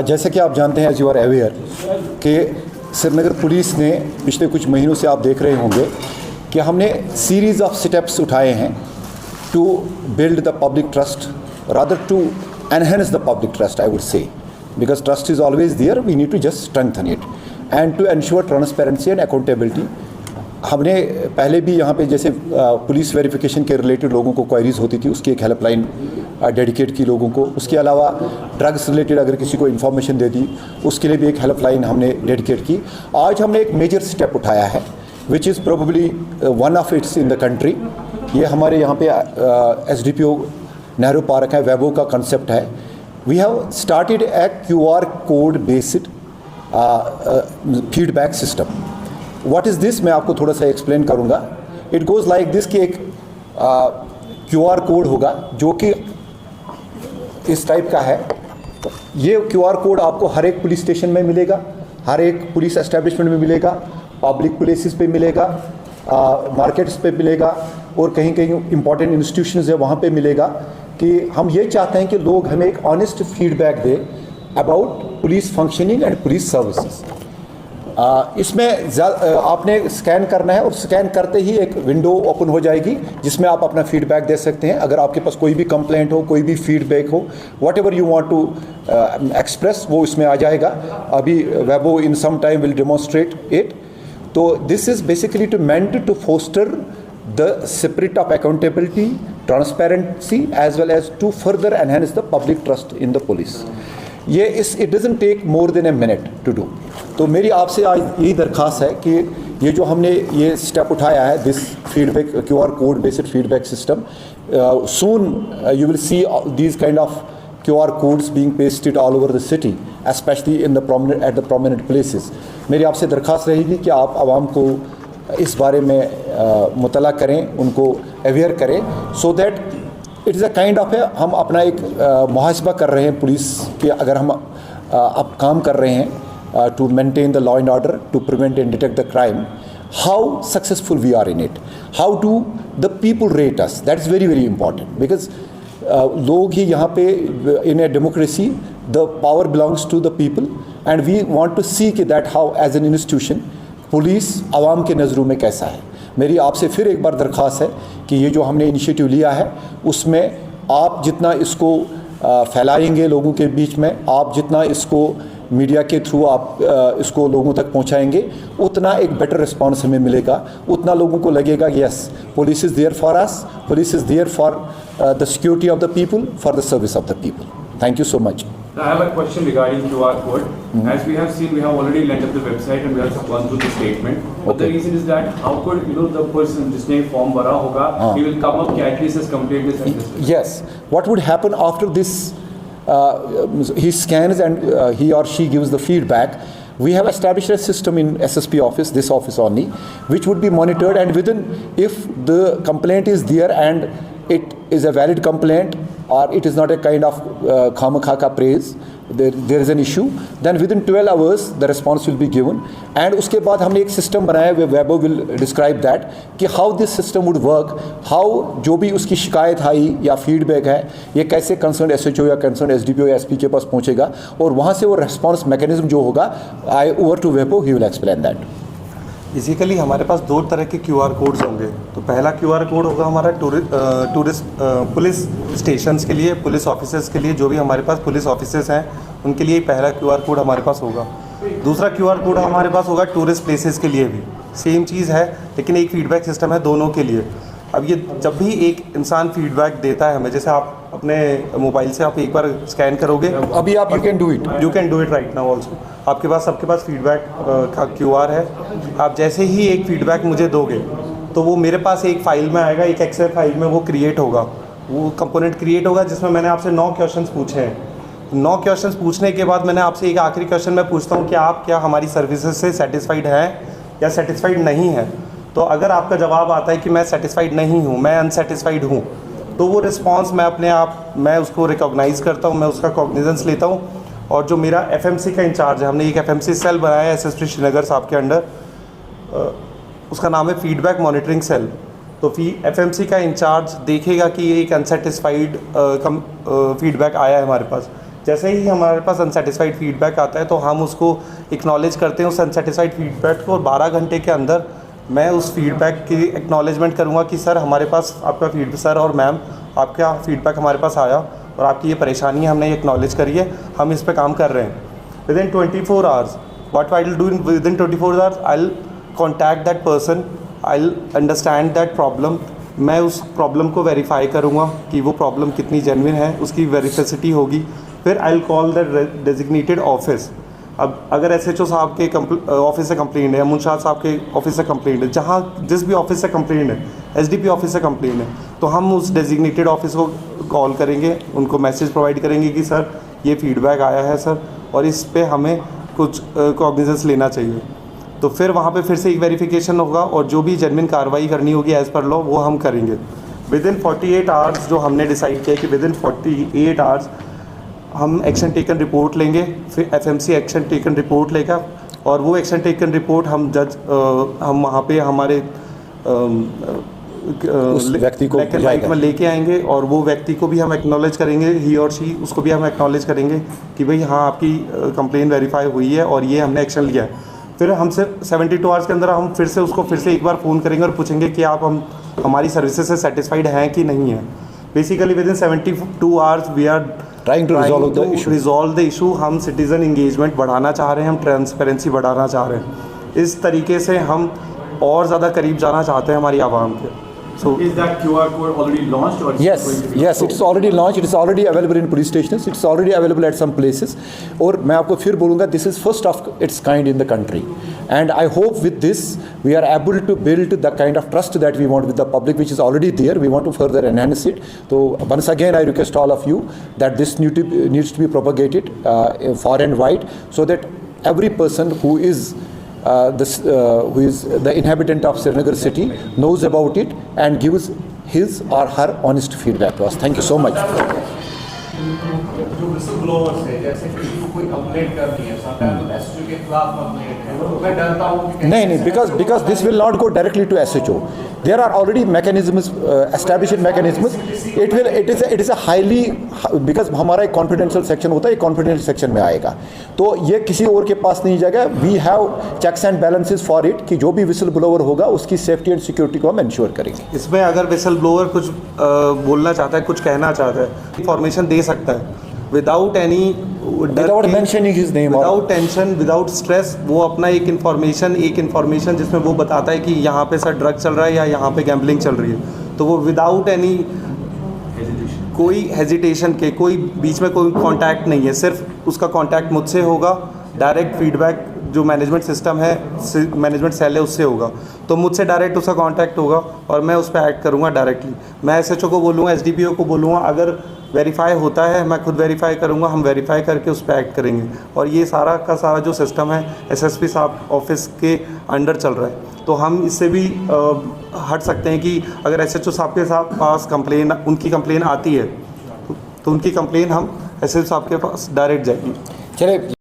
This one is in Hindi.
जैसे कि आप जानते हैं, एज यू आर अवेयर, कि श्रीनगर पुलिस ने पिछले कुछ महीनों से आप देख रहे होंगे कि हमने सीरीज़ ऑफ स्टेप्स उठाए हैं to build the public trust, rather to enhance the public trust, I would say, because trust is always there, we need to just strengthen it and to ensure transparency and accountability. हमने पहले भी यहाँ पे जैसे पुलिस वेरिफिकेशन के रिलेटेड लोगों को क्वायरीज होती थी, उसकी एक हेल्पलाइन डेडिकेट की लोगों को। उसके अलावा ड्रग्स रिलेटेड अगर किसी को इन्फॉर्मेशन दे दी, उसके लिए भी एक हेल्पलाइन हमने डेडिकेट की। आज हमने एक मेजर स्टेप उठाया है which is probably one of it's in the country. ये हमारे यहाँ पे SDPO नेहरू पार्क है, वेबो का कंसेप्ट है। We have started a QR code based feedback system. What is this? मैं आपको थोड़ा सा एक्सप्लेन करूँगा। It goes like this कि एक QR कोड होगा जो कि इस टाइप का है। ये QR कोड आपको हर एक पुलिस स्टेशन में मिलेगा, हर एक पुलिस एस्टेब्लिशमेंट में मिलेगा, पब्लिक प्लेसेस पे मिलेगा, मार्केट्स पे मिलेगा, और कहीं कहीं इंपॉर्टेंट इंस्टीट्यूशंस है वहाँ पे मिलेगा। कि हम ये चाहते हैं कि लोग हमें एक ऑनेस्ट फीडबैक दें about police functioning and police services. इसमें आपने स्कैन करना है और स्कैन करते ही एक विंडो ओपन हो जाएगी जिसमें आप अपना फीडबैक दे सकते हैं। अगर आपके पास कोई भी कंप्लेंट हो, कोई भी फीडबैक हो, whatever you want to express, वो इसमें आ जाएगा। अभी वेबो in some time will demonstrate it. तो this is basically to meant to foster the spirit of accountability, transparency, as well as to further enhance the public trust in the police. ये it doesn't take more than a minute to do. तो मेरी आपसे आज यही दरख्वास्त है कि ये जो हमने ये स्टेप उठाया है, this feedback QR code based feedback system, soon you will see these kind of QR codes being pasted all over the city, especially in the prominent places. मेरी आपसे दरख्वास्त रहेगी कि आप आवाम को इस बारे में मुतला करें, उनको अवेयर करें, so that it is a kind of हम अपना एक मुहासबा कर रहे हैं पुलिस के। अगर हम अब काम कर रहे हैं to maintain the law and order, to prevent and detect the crime, how successful we are in it, how do the people rate us, that is very very important. Because लोग ही यहाँ पे in a democracy the power belongs to the people and we want to see कि that how as an institution police आवाम के नज़रों में कैसा है। मेरी आपसे फिर एक बार दरख्वास्त है कि ये जो हमने इनिशिएटिव लिया है उसमें आप जितना इसको फैलाएंगे लोगों के बीच में, आप जितना इसको मीडिया के थ्रू आप इसको लोगों तक पहुंचाएंगे, उतना एक बेटर रिस्पांस हमें मिलेगा, उतना लोगों को लगेगा yes police is there for us, police is there for the security of the people, for the service of the people. Thank you so much. I have a question regarding QR code. As we have seen, we have already linked up the website and we have gone through the statement. But the reason is that how could the person जिसने form भरा होगा, he will come up कि at least has completed this and this. Yes. What would happen after this? He scans and he or she gives the feedback. We have established a system in SSP office, this office only, which would be monitored, and within, if the complaint is there and it is a valid complaint or it is not a kind of khamakha ka praise, there is an issue, then within 12 hours the response will be given. And उसके बाद हमने एक सिस्टम बनाया, वेबो will describe that कि how this system would work, how जो भी उसकी शिकायत आई या फीडबैक है ये कैसे कंसर्न SHO या कंसर्न SDPO या SP के पास पहुँचेगा, और वहाँ से वो रिस्पॉन्स मैकेनिज्म जो होगा, आई ओवर टू वेबो, he will explain that. Basically हमारे पास दो तरह के QR कोड्स होंगे। तो पहला QR कोड होगा हमारा टूरिस्ट पुलिस स्टेशंस के लिए, पुलिस ऑफिसर्स के लिए, जो भी हमारे पास पुलिस ऑफिसर्स हैं उनके लिए पहला QR कोड हमारे पास होगा। दूसरा QR कोड हमारे पास होगा टूरिस्ट प्लेसेस के लिए भी, सेम चीज़ है लेकिन एक फीडबैक सिस्टम है दोनों के लिए। अब ये जब भी एक इंसान फीडबैक देता है हमें, जैसे आप अपने मोबाइल से आप एक बार स्कैन करोगे, अभी आप you can do it right now also, आपके पास सबके पास फीडबैक का QR है। आप जैसे ही एक फीडबैक मुझे दोगे तो वो मेरे पास एक फ़ाइल में आएगा, एक एक्सेल फाइल में वो क्रिएट होगा, वो कंपोनेंट क्रिएट होगा जिसमें मैंने आपसे 9 क्वेश्चंस पूछे हैं। 9 क्वेश्चंस पूछने के बाद मैंने आपसे एक आखिरी क्वेश्चन में पूछता हूँ कि आप क्या हमारी सर्विसेज से सेटिस्फाइड हैं या सेटिस्फाइड नहीं हैं। तो अगर आपका जवाब आता है कि मैं सेटिस्फाइड नहीं हूँ, मैं अनसेटिस्फाइड हूँ, तो वो रिस्पांस मैं अपने आप मैं उसको रिकॉग्नाइज़ करता हूँ, मैं उसका कॉग्निजेंस लेता हूँ। और जो मेरा FMC का इंचार्ज है, हमने एक FMC सेल बनाया है SSP श्रीनगर साहब के अंडर, उसका नाम है फीडबैक मॉनिटरिंग सेल। तो FMC का इंचार्ज देखेगा कि ये एक अनसेटिस्फाइड फीडबैक आया है हमारे पास। जैसे ही हमारे पास अनसेटिस्फाइड फीडबैक आता है तो हम उसको एक्नॉलेज करते हैं उस अनसेटिस्फाइड फीडबैक को, और 12 घंटे के अंदर मैं उस फीडबैक की एक्नॉलेजमेंट करूँगा कि सर हमारे पास आपका सर और मैम आपका फीडबैक हमारे पास आया और आपकी ये परेशानी है, हमने ये एक्नॉलेज करी है, हम इस पे काम कर रहे हैं। Within 24 hours what I will do within 24 hours I will contact that person, I will understand that problem. मैं उस प्रॉब्लम को वेरीफाई करूँगा कि वो प्रॉब्लम कितनी जेन्युइन है, उसकी वेरिफिसिटी होगी। फिर I will call the designated office. अब अगर SHO साहब के ऑफिस से कंप्लेंट है, मुंशाद साहब के ऑफिस से कंप्लेंट है, जहाँ जिस भी ऑफिस से कंप्लेंट है, SDP ऑफिस से कंप्लेंट है, तो हम उस डेजिग्नेटेड ऑफिस को कॉल करेंगे, उनको मैसेज प्रोवाइड करेंगे कि सर ये फीडबैक आया है सर, और इस पे हमें कुछ कॉग्निजेंस लेना चाहिए। तो फिर वहाँ पे फिर से एक वेरिफिकेशन होगा और जो भी जेन्युइन कार्रवाई करनी होगी एज़ पर लॉ वो हम करेंगे। विदिन 48 आवर्स जो हमने डिसाइड किया कि विदिन 48 आवर्स हम एक्शन टेकन रिपोर्ट लेंगे, फिर FMC एक्शन टेकन रिपोर्ट लेगा, और वो एक्शन टेकन रिपोर्ट हम हम वहाँ पे हमारे उस व्यक्ति को लाइक में लेके आएंगे, और वो व्यक्ति को भी हम एक्नॉलेज करेंगे, ही और शी, उसको भी हम एक्नॉलेज करेंगे कि भाई हाँ आपकी कंप्लेन वेरीफाई हुई है और ये हमने एक्शन लिया है। फिर हमसे 72 आवर्स के अंदर हम फिर से उसको फिर से एक बार फ़ोन करेंगे और पूछेंगे कि आप हमारी सर्विसेज से सेटिस्फाइड हैं कि नहीं है। Basically within 72 hours we are trying to resolve the issue. हम सिटीज़न इंगेजमेंट बढ़ाना चाह रहे हैं, हम ट्रांसपेरेंसी बढ़ाना चाह रहे हैं। इस तरीके से हम और ज़्यादा करीब जाना चाहते हैं हमारी आवाम के। So is that QR code already launched or Yes, going to be yes, it's already launched. It is already available in police stations. It's already available at some places. और मैं आपको फिर बोलूँगा, this is first of its kind in the country, and I hope with this we are able to build the kind of trust that we want with the public, which is already there. We want to further enhance it. So once again, I request all of you that this needs to be propagated far and wide, so that every person who is who is the inhabitant of Srinagar city knows about it and gives his or her honest feedback to us. Thank you so much. जो विसल ब्लोअर्स है, जैसे कि कोई कंप्लेंट करनी है, समटाइम्स SHO के खिलाफ कंप्लेंट है, तो मैं डरता हूँ कि नहीं, because this will not go directly to SHO. There are already mechanisms, established mechanisms. It is a highly, because हमारा एक confidential section होता है, एक confidential section में आएगा, तो ये किसी और के पास नहीं जाएगा। We have checks and balances for it कि जो भी विसल ब्लोअर होगा उसकी सेफ्टी एंड सिक्योरिटी को हम इंश्योर करेंगे। इसमें अगर विसल ब्लोअर कुछ बोलना चाहता है, कुछ कहना चाहता है, इंफॉर्मेशन दे सकता है without any, without mentioning his name, without tension, without stress. वो अपना एक इन्फॉर्मेशन जिसमें वो बताता है कि यहाँ पे सर ड्रग चल रहा है या यहाँ पे गैम्बलिंग चल रही है, तो वो विदाउट एनी कोई हेजिटेशन के, कोई बीच में कोई कांटेक्ट नहीं है, सिर्फ उसका कांटेक्ट मुझसे होगा। डायरेक्ट फीडबैक जो मैनेजमेंट सिस्टम है, मैनेजमेंट सेल है, उससे होगा, तो मुझसे डायरेक्ट उसका कांटेक्ट होगा और मैं उस पर एक्ट करूँगा डायरेक्टली। मैं SHO को बोलूँगा, SDPO को बोलूँगा, अगर वेरीफाई होता है मैं खुद वेरीफाई करूँगा, हम वेरीफाई करके उस पर एक्ट करेंगे। और ये सारा का सारा जो सिस्टम है SSP साहब ऑफिस के अंडर चल रहा है, तो हम इससे भी हट सकते हैं कि अगर SHO साहब के पास कंप्लेन, उनकी कंप्लेन आती है तो उनकी कंप्लेन हम SHO साहब के पास डायरेक्ट जाएगी। चले।